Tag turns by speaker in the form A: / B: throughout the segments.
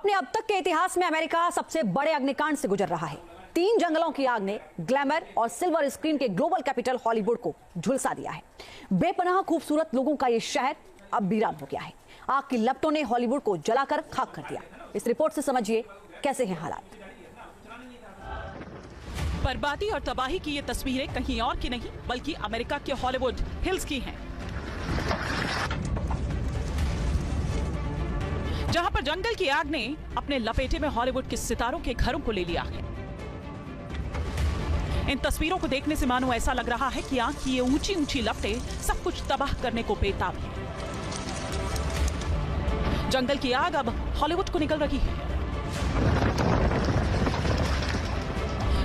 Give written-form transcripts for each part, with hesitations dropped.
A: अपने अब तक के इतिहास में अमेरिका सबसे बड़े अग्निकांड से गुजर रहा है। 3 जंगलों की आग ने ग्लैमर और सिल्वर स्क्रीन के ग्लोबल कैपिटल हॉलीवुड को झुलसा दिया है। बेपनाह खूबसूरत लोगों का ये शहर अब वीरान हो गया है। आग की लपटों ने हॉलीवुड को जलाकर खाक कर दिया। इस रिपोर्ट से समझिए कैसे हैं हालात।
B: बर्बादी और तबाही की ये तस्वीरें कहीं और की नहीं बल्कि अमेरिका के हॉलीवुड हिल्स की हैं, जहां पर जंगल की आग ने अपने लपेटे में हॉलीवुड के सितारों के घरों को ले लिया है। इन तस्वीरों को देखने से मानो ऐसा लग रहा है कि आग की ये ऊंची ऊंची लपटें सब कुछ तबाह करने को बेताब है। जंगल की आग अब हॉलीवुड को निकल रही है।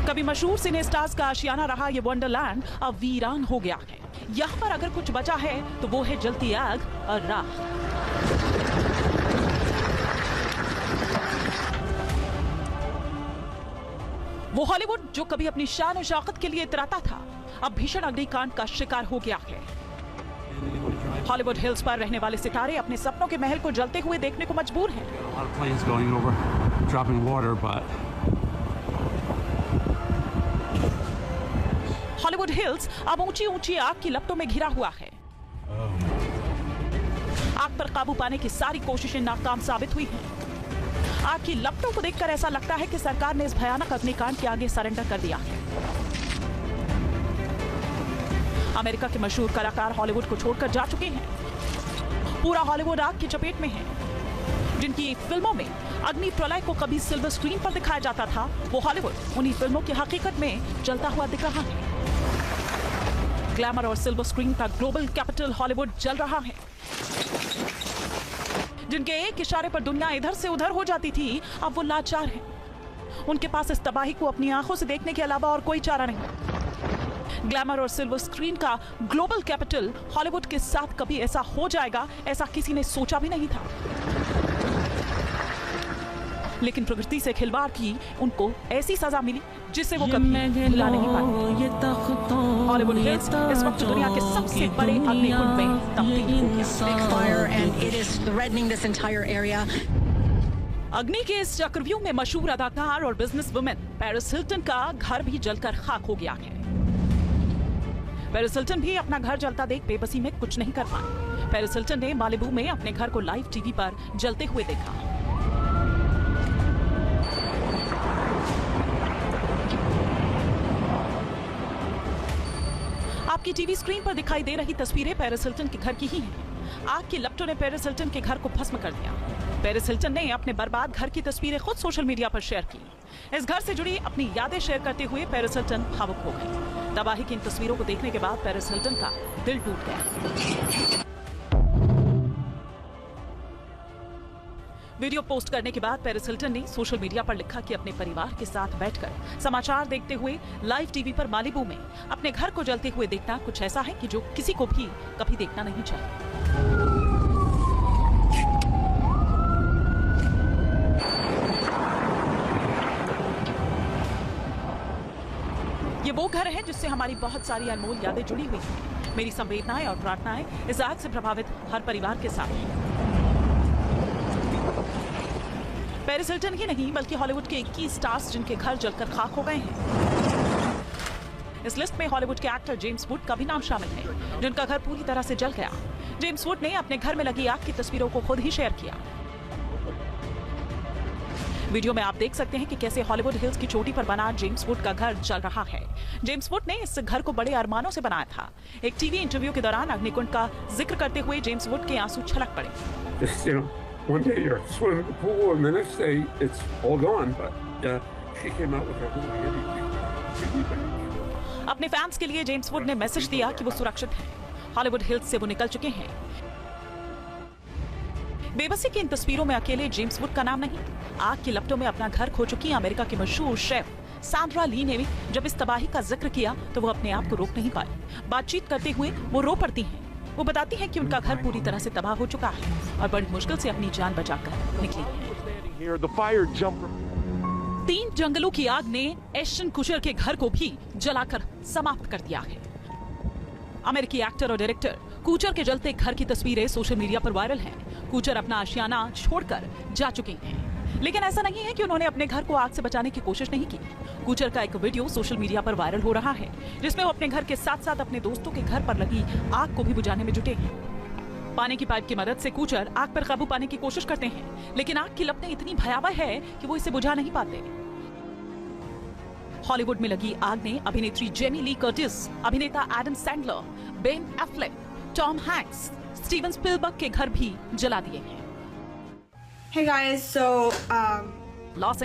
B: कभी मशहूर सिने स्टार्स का आशियाना रहा ये वंडरलैंड अब वीरान हो गया है। यहाँ पर अगर कुछ बचा है तो वो है जलती आग और राख। वो हॉलीवुड जो कभी अपनी शान और शौकत के लिए इतराता था, अब भीषण अग्निकांड का शिकार हो गया है। हॉलीवुड हिल्स पर रहने वाले सितारे अपने सपनों के महल को जलते हुए देखने को मजबूर हैं। हॉलीवुड हिल्स अब ऊंची ऊंची आग की लपटों में घिरा हुआ है। आग पर काबू पाने की सारी कोशिशें नाकाम साबित हुई हैं। आग की लपटों को देखकर ऐसा लगता है कि सरकार ने इस भयानक अग्निकांड के आगे सरेंडर कर दिया है। अमेरिका के मशहूर कलाकार हॉलीवुड को छोड़कर जा चुके हैं। पूरा हॉलीवुड आग की चपेट में है। जिनकी फिल्मों में अग्नि प्रलय को कभी सिल्वर स्क्रीन पर दिखाया जाता था, वो हॉलीवुड उन्हीं फिल्मों की हकीकत में जलता हुआ दिख रहा है। ग्लैमर और सिल्वर स्क्रीन का ग्लोबल कैपिटल हॉलीवुड जल रहा है। जिनके एक इशारे पर दुनिया इधर से उधर हो जाती थी, अब वो लाचार हैं। उनके पास इस तबाही को अपनी आंखों से देखने के अलावा और कोई चारा नहीं। ग्लैमर और सिल्वर स्क्रीन का ग्लोबल कैपिटल हॉलीवुड के साथ कभी ऐसा हो जाएगा, ऐसा किसी ने सोचा भी नहीं था। लेकिन प्रकृति से खिलवाड़ की उनको ऐसी सजा मिली जिससे वो कभी भुला नहीं पाए। हॉलीवुड हिल्स इस वक्त दुनिया के सबसे बड़े अग्निकुंड में तब्दील हो गया। अग्नि के इस चक्रव्यूह में मशहूर अदाकार और बिजनेस वुमेन पेरिस हिल्टन का घर भी जलकर खाक हो गया है। पेरिस हिल्टन भी अपना घर जलता देख बेबसी में कुछ नहीं कर पाए। पेरिस हिल्टन ने मालिबू में अपने घर को लाइव टीवी पर जलते हुए देखा। आपकी टीवी स्क्रीन पर दिखाई दे रही तस्वीरें पेरिस हिल्टन के घर की ही हैं। आग की लपटों ने पेरिस हिल्टन के घर को भस्म कर दिया। पेरिस हिल्टन ने अपने बर्बाद घर की तस्वीरें खुद सोशल मीडिया पर शेयर की। इस घर से जुड़ी अपनी यादें शेयर करते हुए पेरिस हिल्टन भावुक हो गई। तबाही की इन तस्वीरों को देखने के बाद पेरिस हिल्टन का दिल टूट गया। वीडियो पोस्ट करने के बाद पेरिस हिल्टन ने सोशल मीडिया पर लिखा कि अपने परिवार के साथ बैठकर समाचार देखते हुए लाइव टीवी पर मालिबू में अपने घर को जलते हुए देखना कुछ ऐसा है कि जो किसी को भी कभी देखना नहीं चाहिए। ये वो घर है जिससे हमारी बहुत सारी अनमोल यादें जुड़ी हुई हैं। मेरी संवेदनाएं और प्रार्थनाएं इस आग से प्रभावित हर परिवार के साथ हैं। पेरिस हिल्टन ही नहीं बल्कि हॉलीवुड के 21 स्टार्स जिनके घर जलकर खाक हो गए हैं। इस लिस्ट में हॉलीवुड के एक्टर जेम्स वुड का भी नाम शामिल है, जिनका घर पूरी तरह से जल गया। जेम्स वुड ने अपने घर में लगी आग की तस्वीरों को खुद ही शेयर किया। वीडियो में आप देख सकते हैं कि कैसे हॉलीवुड हिल्स की चोटी पर बना जेम्स वुड का घर जल रहा है। जेम्स वुड ने इस घर को बड़े अरमानों से बनाया था। एक टीवी इंटरव्यू के दौरान अग्निकुंड का जिक्र करते हुए जेम्स वुड के आंसू छलक पड़े।
C: One day you're swimming in the pool and the next day it's all gone, but she came out with her whole.
B: अपने फैंस के लिए जेम्स वुड ने मैसेज दिया कि वो सुरक्षित हैं। हॉलीवुड हिल्स से वो निकल चुके हैं। बेबसी की इन तस्वीरों में अकेले जेम्स वुड का नाम नहीं, आग की लपटों में अपना घर खो चुकी अमेरिका की मशहूर शेफ सैंड्रा ली ने भी जब इस तबाही का जिक्र किया तो वो अपने आप को रोक नहीं पाई। बातचीत करते हुए वो रो पड़ती हैं। वो बताती हैं कि उनका घर पूरी तरह से तबाह हो चुका है और बड़ी मुश्किल से अपनी जान बचाकर निकली है। 3 जंगलों की आग ने एश्टन कुचर के घर को भी जलाकर समाप्त कर दिया है। अमेरिकी एक्टर और डायरेक्टर कूचर के जलते घर की तस्वीरें सोशल मीडिया पर वायरल हैं। कूचर अपना आशियाना छोड़कर जा चुके हैं। लेकिन ऐसा नहीं है कि उन्होंने अपने घर को आग से बचाने की कोशिश नहीं की। कूचर का एक वीडियो सोशल मीडिया पर वायरल हो रहा है, जिसमें वो अपने घर के साथ साथ अपने दोस्तों के घर पर लगी आग को भी बुझाने में जुटे हैं। पानी की पाइप की मदद से कूचर आग पर काबू पाने की कोशिश करते हैं, लेकिन आग की लपटें इतनी भयावह है कि वो इसे बुझा नहीं पाते। हॉलीवुड में लगी आग ने अभिनेत्री जेमी ली कर्टिस, अभिनेता Adam Sandler, Ben Affleck, Tom Hanks, Steven Spielberg के घर भी जला दिए हैं।
D: Hey guys, so
B: loss